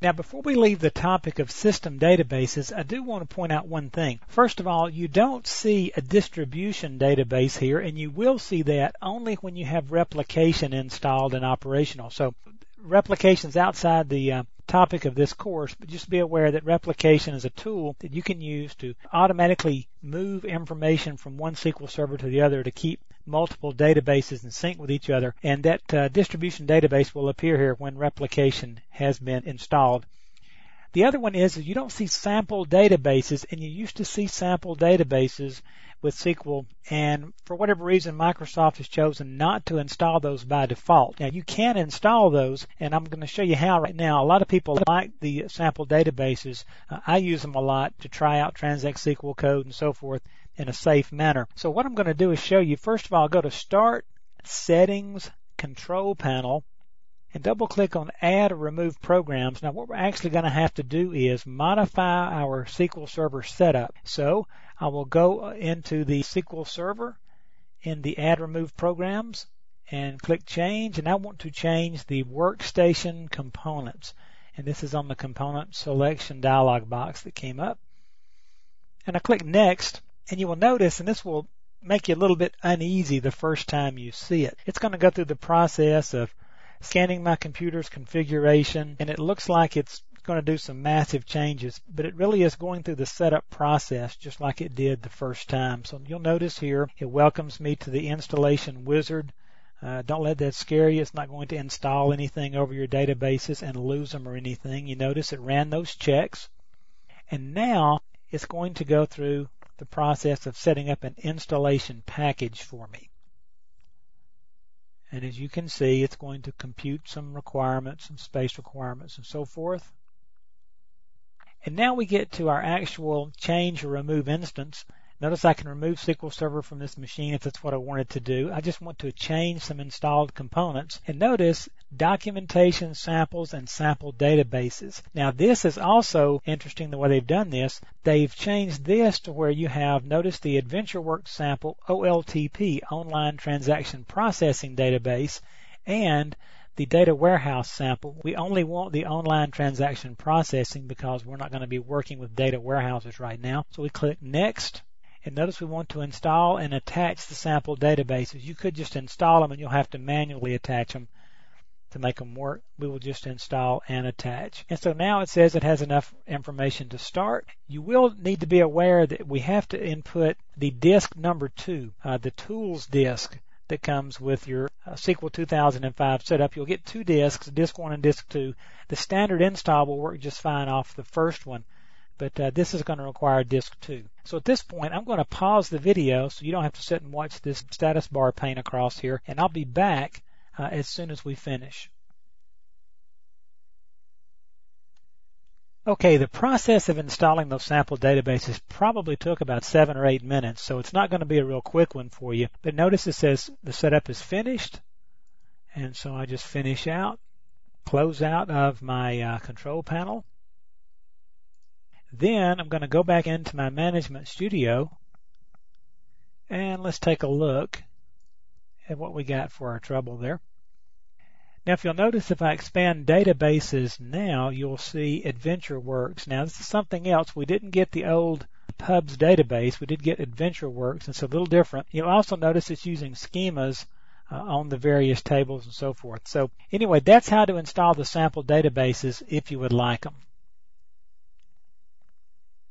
Now, before we leave the topic of system databases, I do want to point out one thing. First of all, you don't see a distribution database here, and you will see that only when you have replication installed and operational. So replication is outside the topic of this course, but just be aware that replication is a tool that you can use to automatically move information from one SQL server to the other to keep multiple databases in sync with each other, and that distribution database will appear here when replication has been installed. The other one is you don't see sample databases, and you used to see sample databases with SQL, and for whatever reason Microsoft has chosen not to install those by default. Now you can install those, and I'm going to show you how right now. A lot of people like the sample databases. I use them a lot to try out Transact SQL code and so forth in a safe manner. So what I'm going to do is show you, first of all, go to Start, Settings, Control Panel, and double click on Add or Remove Programs. Now what we're actually going to have to do is modify our SQL Server setup. So I will go into the SQL Server in the Add Remove Programs and click Change, and I want to change the Workstation Components. And this is on the Component Selection dialog box that came up. And I click Next, and you will notice, and this will make you a little bit uneasy the first time you see it. It's going to go through the process of scanning my computer's configuration, and it looks like it's going to do some massive changes, but it really is going through the setup process just like it did the first time. So you'll notice here it welcomes me to the installation wizard. Don't let that scare you. It's not going to install anything over your databases and lose them or anything. You notice it ran those checks, and now it's going to go through the process of setting up an installation package for me. And as you can see, it's going to compute some requirements, some space requirements, and so forth. And now we get to our actual change or remove instance. Notice I can remove SQL Server from this machine if that's what I wanted to do. I just want to change some installed components. And notice documentation, samples, and sample databases. Now this is also interesting the way they've done this. They've changed this to where you have, notice the AdventureWorks sample OLTP, Online Transaction Processing Database, and the data warehouse sample. We only want the online transaction processing because we're not going to be working with data warehouses right now. So we click Next. And notice we want to install and attach the sample databases. You could just install them and you'll have to manually attach them to make them work. We will just install and attach. And so now it says it has enough information to start. You will need to be aware that we have to input the disk number 2, the tools disk that comes with your SQL 2005 setup. You'll get 2 disks, disk 1 and disk 2. The standard install will work just fine off the first one, but this is going to require disk 2. So at this point, I'm going to pause the video so you don't have to sit and watch this status bar pane across here, and I'll be back as soon as we finish. Okay, the process of installing those sample databases probably took about 7 or 8 minutes, so it's not going to be a real quick one for you. But notice it says the setup is finished, and so I just finish out, close out of my control panel. Then I'm going to go back into my Management Studio, and let's take a look at what we got for our trouble there. Now, if you'll notice, if I expand databases now, you'll see AdventureWorks. Now, this is something else. We didn't get the old Pubs database. We did get AdventureWorks. It's a little different. You'll also notice it's using schemas on the various tables and so forth. So anyway, that's how to install the sample databases if you would like them.